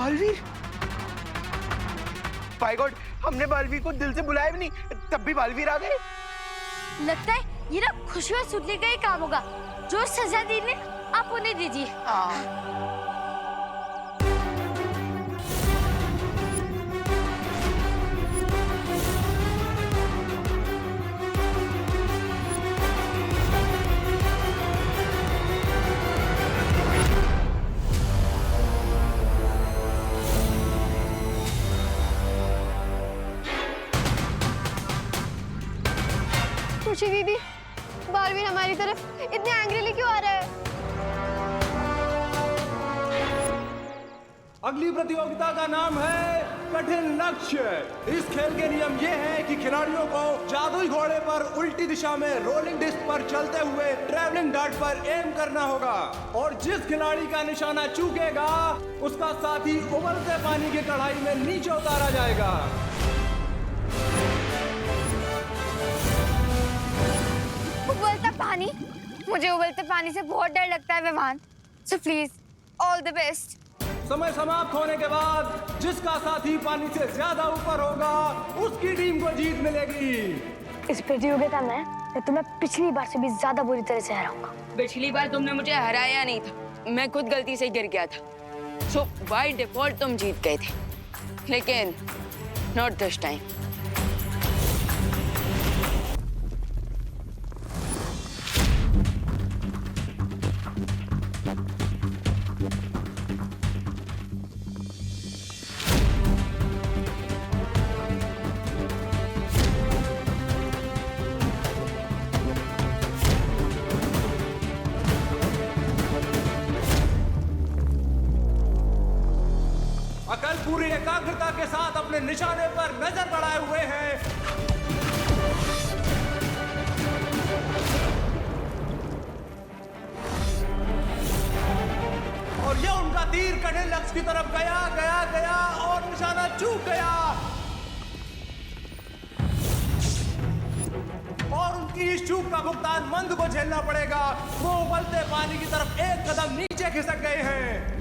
Baalveer, bye God, हमने बालवीर को दिल से बुलाया भी नहीं, तब भी बालवीर आ गए। लगता है ये ना खुशी और सुनने का ही काम होगा। जो सजा दी ने आप उन्हें दीजिए। खुशी दीदी, बालवीर हमारी तरफ इतने एंग्रीली क्यों आ रहा है? अगली प्रतियोगिता का नाम है कठिन लक्ष्य। इस खेल के नियम ये है कि खिलाड़ियों को जादुई घोड़े पर उल्टी दिशा में रोलिंग डिस्क पर चलते हुए ट्रैवलिंग डार्ट पर एम करना होगा और जिस खिलाड़ी का निशाना चूकेगा उसका साथी उबलते पानी की कढ़ाई में नीचे उतारा जाएगा। उबलता पानी? मुझे उबलते पानी से बहुत डर लगता है Vivaan. So please all the best. समय समाप्त होने के बाद जिसका साथी पानी से ज्यादा ऊपर होगा उसकी टीम को जीत मिलेगी। इस प्रतियोगिता में मैं तुम्हें पिछली बार से भी ज्यादा बुरी तरह से हराऊंगा। पिछली बार तुमने मुझे हराया नहीं था, मैं खुद गलती से गिर गया था। सो बाय डिफॉल्ट तुम जीत गए थे, लेकिन नॉट दिस टाइम। अकल पूरी एकाग्रता के साथ अपने निशाने पर नजर बढ़ाए हुए हैं। और यह उनका तीर कठिन लक्ष्य की तरफ गया गया गया और निशाना चूक गया और उनकी इस चूक का भुगतान मंद को झेलना पड़ेगा। वो उबलते पानी की तरफ एक कदम नीचे खिसक गए हैं।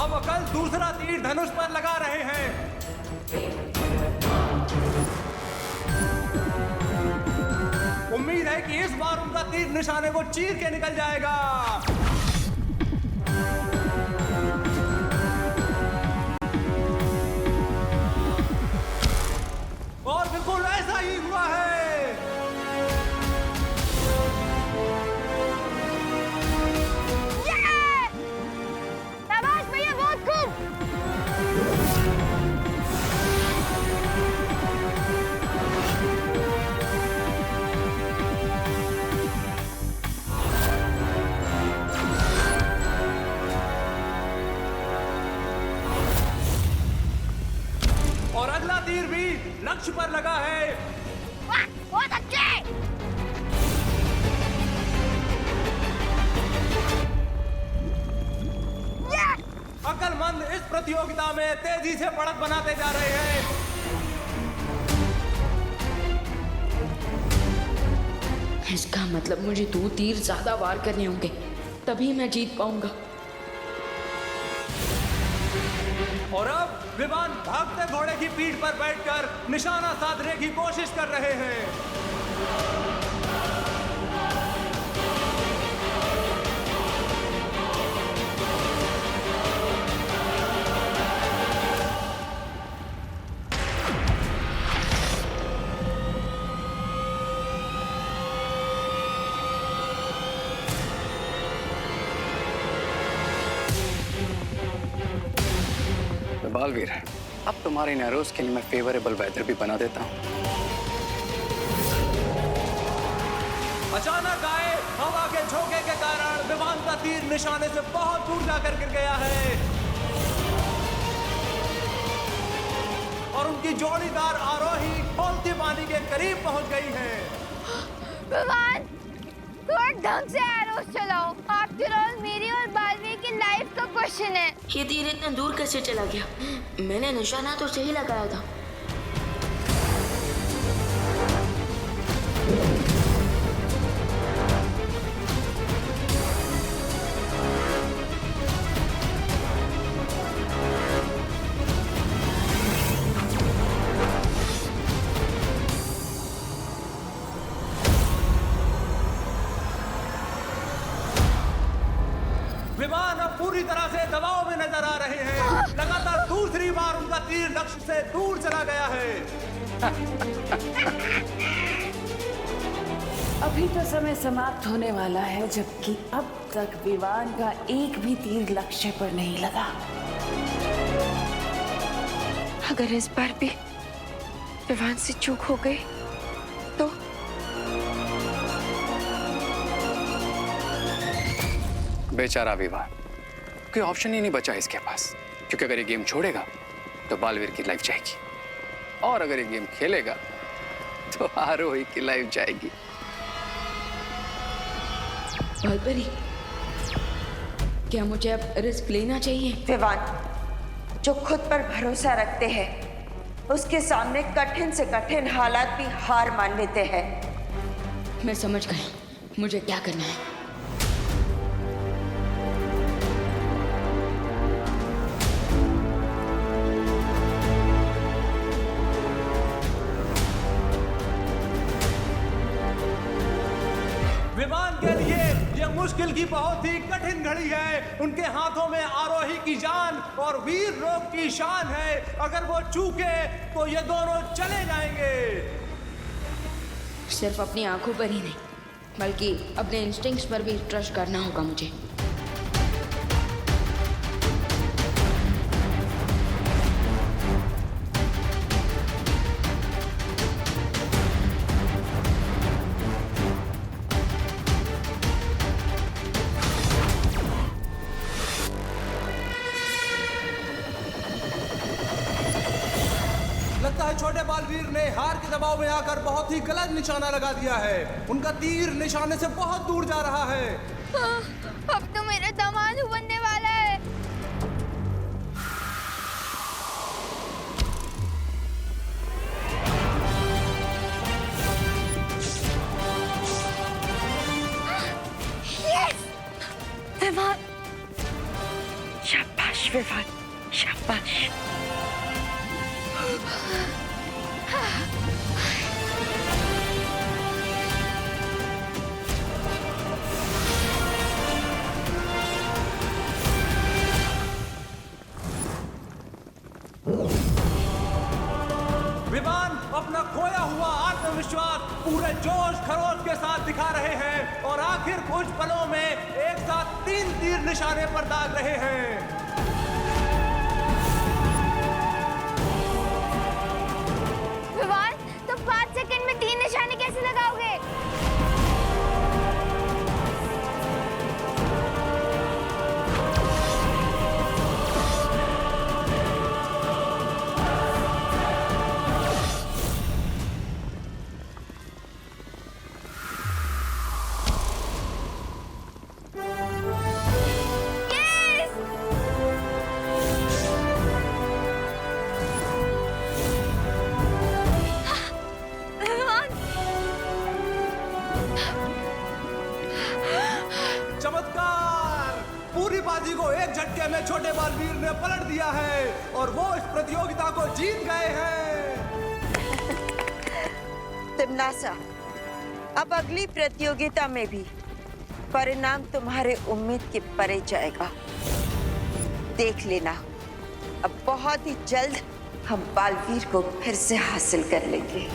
अब अकल दूसरा तीर धनुष पर लगा रहे हैं। उम्मीद है कि इस बार उनका तीर निशाने को चीर के निकल जाएगा। और बिल्कुल ऐसा ही हुआ है। और अगला तीर भी लक्ष्य पर लगा है। बहुत अच्छे। अक्लमंद इस प्रतियोगिता में तेजी से बढ़त बनाते जा रहे हैं। इसका मतलब मुझे 2 तीर ज्यादा वार करने होंगे, तभी मैं जीत पाऊंगा। और अब विवान भागते घोड़े की पीठ पर बैठकर निशाना साधने की कोशिश कर रहे हैं। बालवीर, अब तुम्हारे नैरोज के लिए मैं फेवरेबल वेदर भी बना देता हूँ। अचानक आए हवा के झोंके के कारण विमान का तीर निशाने से बहुत दूर जाकर गिर गया है और उनकी जोड़ीदार आरोही खौलते पानी के करीब पहुंच गई है। विवान, थोड़ा ढंग से एरोस चलाओ। आफ्टर ऑल मेरी और बालवीर की लाइफ का क्वेश्चन है। ये तीर इतने दूर कैसे चला गया? मैंने निशाना तो सही लगाया था। से दबाव में नजर आ रहे हैं। लगातार दूसरी बार उनका तीर लक्ष्य से दूर चला गया है। अभी तो समय समाप्त होने वाला है, जबकि अब तक विवान का एक भी तीर लक्ष्य पर नहीं लगा। अगर इस बार भी विवान से चूक हो गई तो बेचारा विवान, कोई ऑप्शन ही नहीं बचा इसके पास, क्योंकि अगर ये गेम छोड़ेगा तो बालवीर की लाइफ जाएगी, और अगर ये गेम खेलेगा तो आरोही की लाइफ जाएगी। बालपरी, क्या मुझे अब रिस्क लेना चाहिए? विवान जो खुद पर भरोसा रखते हैं उसके सामने कठिन से कठिन हालात भी हार मान लेते हैं। मैं समझ गई मुझे क्या करना है। विवान के लिए यह मुश्किल की बहुत ही कठिन घड़ी है। उनके हाथों में आरोही की जान और वीर लोक की शान है। अगर वो चूके तो ये दोनों चले जाएंगे। सिर्फ अपनी आंखों पर ही नहीं, बल्कि अपने इंस्टिंक्ट्स पर भी ट्रस्ट करना होगा मुझे। लगता है छोटे बालवीर ने हार के दबाव में आकर बहुत ही गलत निशाना लगा दिया है। उनका तीर निशाने से बहुत दूर जा रहा है। अब तो मेरा दामाद बनने वाला है। यस! विवान! शाबाश विवान, शाबाश। विवान अपना खोया हुआ आत्मविश्वास पूरे जोश खरोश के साथ दिखा रहे हैं और आखिर कुछ पलों में एक साथ 3 तीर निशाने पर दाग रहे हैं। विवान, तुम 5 सेकंड में 3 निशाने कैसे लगाओगे? चमत्कार! पूरी बाजी को एक झटके में छोटे बालवीर ने पलट दिया है और वो इस प्रतियोगिता को जीत गए हैं। तिमनासा, अब अगली प्रतियोगिता में भी परिणाम तुम्हारे उम्मीद के परे जाएगा। देख लेना, अब बहुत ही जल्द हम बालवीर को फिर से हासिल कर लेंगे।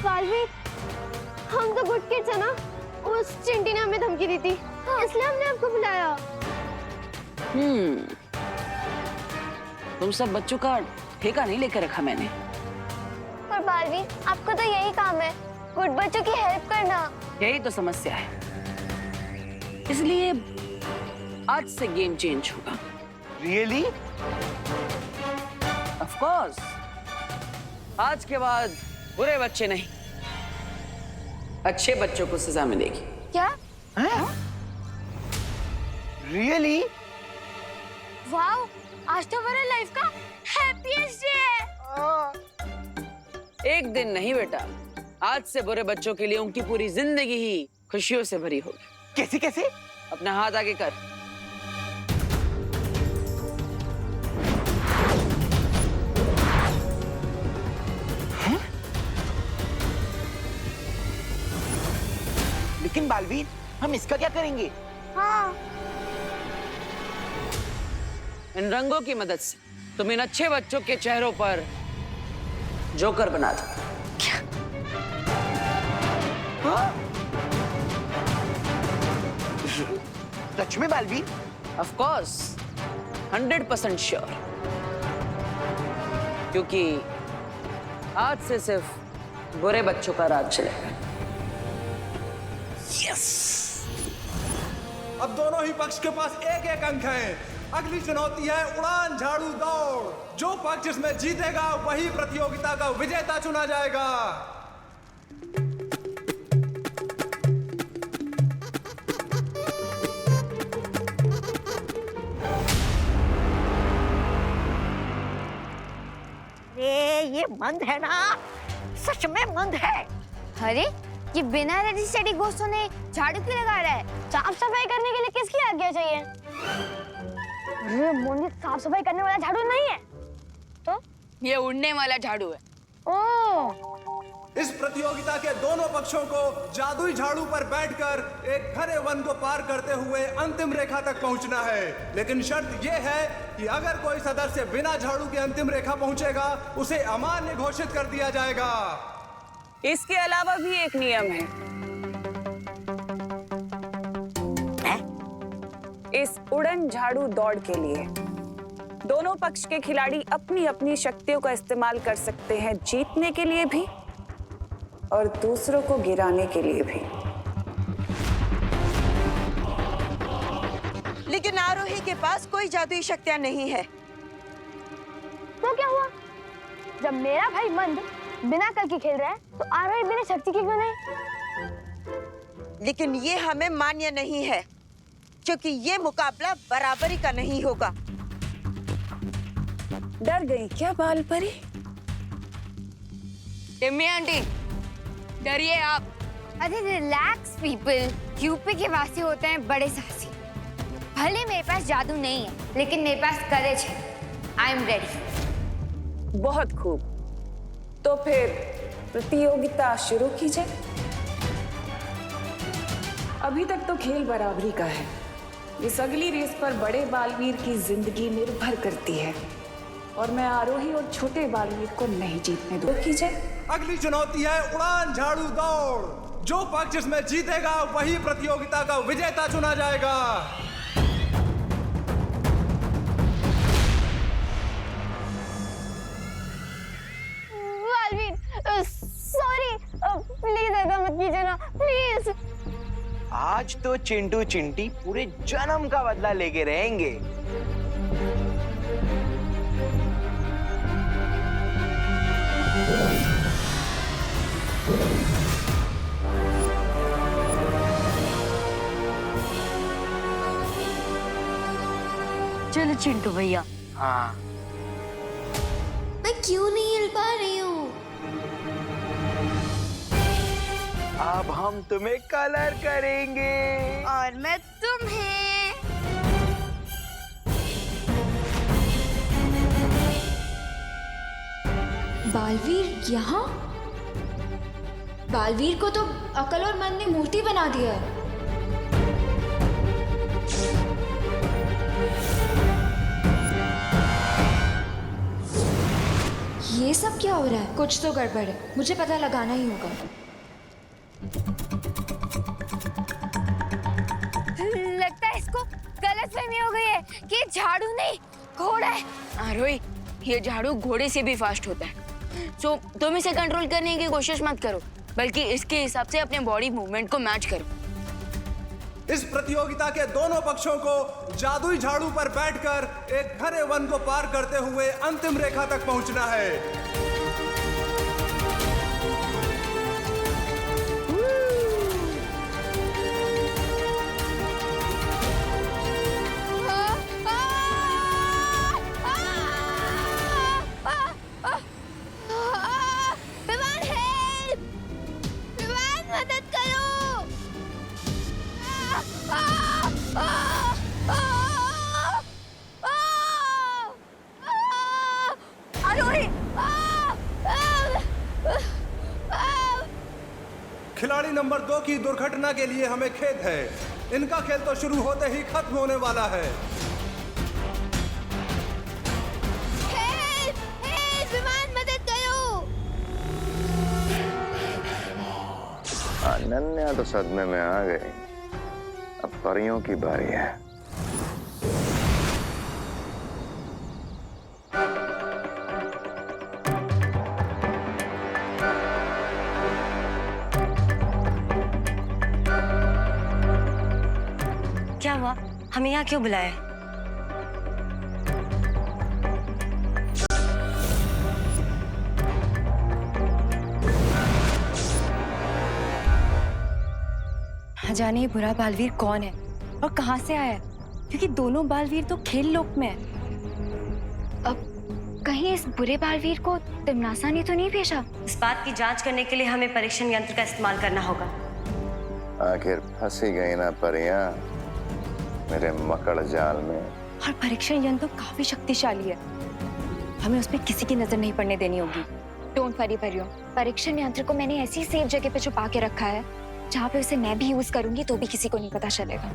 बालवीर, हम तो गुड किड्स है ना। उस चिंटी ने हमें धमकी दी थी, इसलिए हमने आपको बुलाया। तुम सब बच्चों का ठेका नहीं लेकर रखा मैंने। पर बालवीर, आपका तो यही काम है, गुड बच्चों की हेल्प करना। यही तो समस्या है, इसलिए आज से गेम चेंज होगा। रियली? ऑफ कोर्स, आज के बाद बुरे बच्चे नहीं, अच्छे बच्चों को सजा मिलेगी। क्या? रियली? वाओ, आज तो मेरा लाइफ का हैप्पीएस्ट डे है। एक दिन नहीं बेटा, आज से बुरे बच्चों के लिए उनकी पूरी जिंदगी ही खुशियों से भरी होगी। कैसे कैसे? अपना हाथ आगे कर। लेकिन बालवीर, हम इसका क्या करेंगे? हाँ, इन रंगों की मदद से तुम इन अच्छे बच्चों के चेहरों पर जोकर बना दो। सच में बालवीर? Of course, 100% sure. क्योंकि आज से सिर्फ बुरे बच्चों का राज चलेगा। अब दोनों ही पक्ष के पास एक एक अंक है। अगली चुनौती है उड़ान झाड़ू दौड़। जो पक्ष इसमें जीतेगा वही प्रतियोगिता का विजेता चुना जाएगा। ये मंद है ना, सच में मंद है। अरे ये बिना रेडी स्टेडी घोषों ने झाड़ू क्यों लगा रहा है? साफ सफाई करने के लिए किसकी आज्ञा चाहिए? अरे मोनी, साफ सफाई करने वाला झाड़ू नहीं है तो ये उड़ने वाला झाड़ू है। ओह, इस प्रतियोगिता के दोनों पक्षों को जादुई झाड़ू पर बैठकर एक घने वन को पार करते हुए अंतिम रेखा तक पहुंचना है। लेकिन शर्त यह है कि अगर कोई सदस्य बिना झाड़ू के अंतिम रेखा पहुंचेगा, उसे अमान्य घोषित कर दिया जाएगा। इसके अलावा भी एक नियम है। इस उड़न झाड़ू दौड़ के लिए दोनों पक्ष के खिलाड़ी अपनी अपनी शक्तियों का इस्तेमाल कर सकते हैं, जीतने के लिए भी और दूसरों को गिराने के लिए भी। लेकिन आरोही के पास कोई जादुई शक्तियां नहीं है। तो क्या हुआ? जब मेरा भाई मंद बिना कल की खेल रहा है तो आरोही बिना शक्ति की क्यों नहीं? लेकिन ये हमें मान्य नहीं है, क्योंकि ये मुकाबला बराबरी का नहीं होगा। डर गई क्या बाल परी? टिम्मी आंटी, डरिए आप। अरे रिलैक्स पीपल, यूपी के वासी होते हैं बड़े साहसी। भले मेरे पास जादू नहीं है, लेकिन मेरे पास करेज है। I am ready. बहुत खूब। तो फिर प्रतियोगिता शुरू की जाए। अभी तक तो खेल बराबरी का है। इस अगली रेस पर बड़े बालवीर की जिंदगी निर्भर करती है और मैं आरोही और छोटे बालवीर को नहीं जीतने दूंगा। की जाए। अगली चुनौती है उड़ान झाड़ू दौड़। जो पक्ष इसमें जीतेगा वही प्रतियोगिता का विजेता चुना जाएगा। बालवीर, सॉरी, प्लीज ऐसा मत कीजिए ना, प्लीज। आज तो चिंटू चिंटी पूरे जन्म का बदला लेके रहेंगे। चलो चिंटू भैया। हाँ, मैं क्यों नहीं हिल पा रही हूँ? अब हम तुम्हें कलर करेंगे। और मैं तुम्हें। बालवीर यहाँ? बालवीर को तो अकल और मन ने मूर्ति बना दिया है। ये सब क्या हो रहा है? कुछ तो गड़बड़ है, मुझे पता लगाना ही होगा। लगता है इसको गलतफहमी हो गई है कि ये झाड़ू नहीं घोड़ा है। आरोही, ये झाड़ू घोड़े से भी फास्ट होता है। सो तुम इसे कंट्रोल करने की कोशिश मत करो, बल्कि इसके हिसाब से अपने बॉडी मूवमेंट को मैच करो। इस प्रतियोगिता के दोनों पक्षों को जादुई झाड़ू पर बैठकर एक घने वन को पार करते हुए अंतिम रेखा तक पहुंचना है। विमान हेल्प! विमान मदद करो! आरोही, खिलाड़ी नंबर 2 की दुर्घटना के लिए हमें खेद है। इनका खेल तो शुरू होते ही खत्म होने वाला है। हेल्प! हेल्प! विमान मदद करो! अनन्या तो सदमे में आ गई। अब परियों की बारी है। क्या हुआ? हमें यहाँ क्यों बुलाया? जाने ये बुरा बालवीर कौन है और कहाँ से आया है, क्योंकि दोनों बालवीर तो खेल लोक में है। अब कहीं इस बुरे बालवीर को तिमनासा ने तो नहीं भेजा? इस बात की जांच करने के लिए हमें परीक्षण यंत्र का इस्तेमाल करना होगा। आखिर फंसी गई ना परियां मेरे मकड़ जाल में। और परीक्षण यंत्र तो काफी शक्तिशाली है, हमें उसमें किसी की नजर नहीं पड़ने देनी होगी। डोंट वरी परियों, परीक्षण यंत्र को मैंने ऐसी सेफ जगह पे छुपा के रखा है जहाँ पे उसे मैं भी यूज करूंगी तो भी किसी को नहीं पता चलेगा।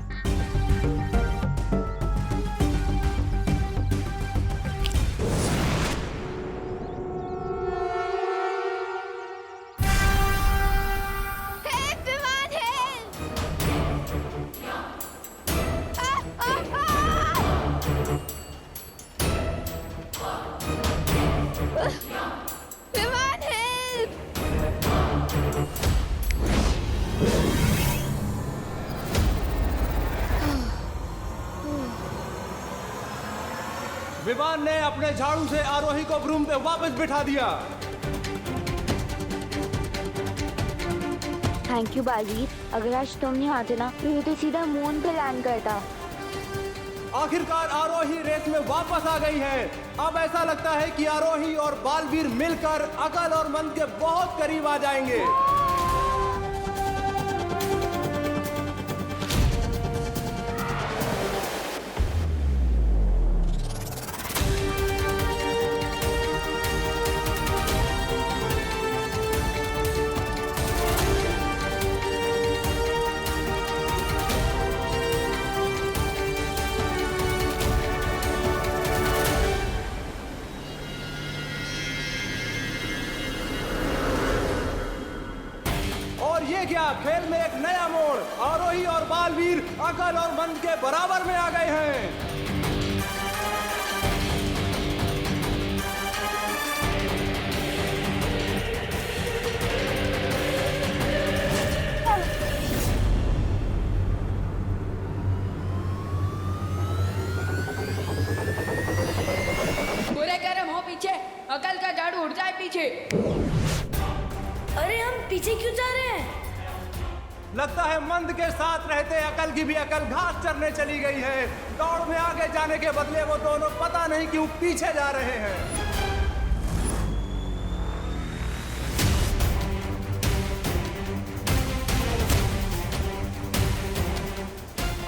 विमान ने अपने झाड़ू से आरोही को ब्रूम पे वापस बिठा दिया। थैंक यू बालवीर, अगर आज तुम नहीं आते ना तो ये तो सीधा मून पे लैंड करता। आखिरकार आरोही रेस में वापस आ गई है। अब ऐसा लगता है कि आरोही और बालवीर मिलकर अकल और मन के बहुत करीब आ जाएंगे। खेल में एक नया मोड़, आरोही और बालवीर अकल और मन के बराबर में आ गए हैं। बुरे कर्म हो पीछे, अकल का झाड़ू उड़ जाए पीछे। अरे हम पीछे क्यों जा रहे हैं? लगता है मंद के साथ रहते अकल की भी अकल घास चरने चली गई है। दौड़ में आगे जाने के बदले वो दोनों पता नहीं क्यों पीछे जा रहे हैं।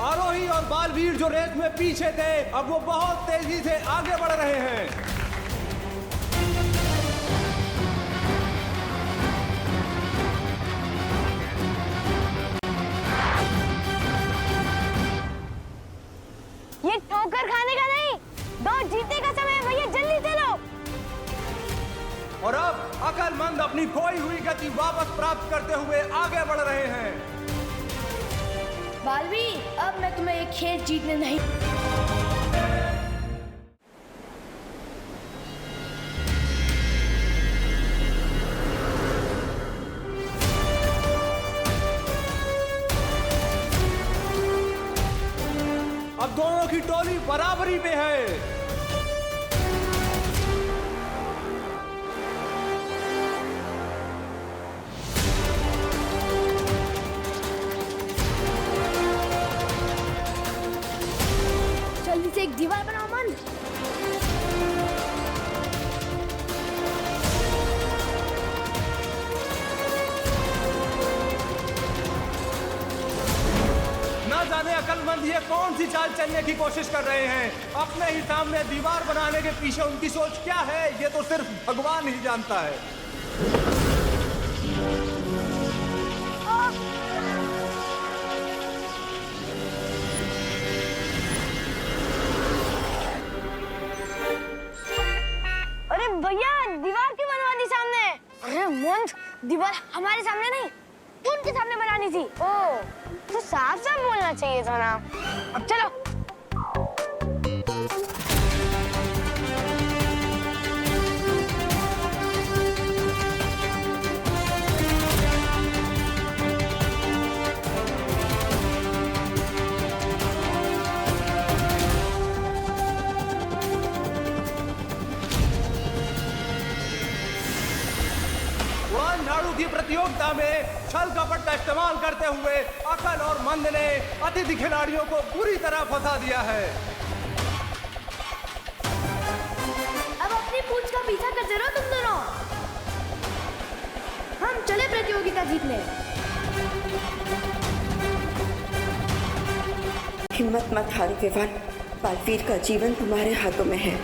आरोही और बालवीर जो रेस में पीछे थे, अब वो बहुत तेजी से आगे बढ़ रहे हैं। ये ठोकर खाने का नहीं, दौड़ जीतने का समय है भैया, जल्दी चलो। और अब अकलमंद अपनी खोई हुई गति वापस प्राप्त करते हुए आगे बढ़ रहे हैं। बालवीर, अब मैं तुम्हें एक खेल जीतने नहीं। अब दोनों की टोली बराबरी पे है। जल्दी से एक दीवार बनाओ मन। ना जाने अकलमंद ये कौन सी चाल चलने की कोशिश कर रहे हैं। अपने ही सामने दीवार बनाने के पीछे उनकी सोच क्या है, ये तो सिर्फ भगवान ही जानता है। अरे भैया दीवार क्यों बनवा दी सामने? अरे मंद, दीवार हमारे सामने नहीं उनके सामने बनानी थी। ओ तो साफ साफ बोलना चाहिए था ना। अब चलो। उड़ान झाड़ू की प्रतियोगिता में छल कपट का इस्तेमाल करते हुए अकल और मंद ने अतिथि खिलाड़ियों को पूरी तरह फंसा दिया है। अब अपनी पूंछ का पीछा करते रहो तुम दोनों। हम चले प्रतियोगिता जीतने। हिम्मत मत हारो विवान, बालवीर का जीवन तुम्हारे हाथों में है।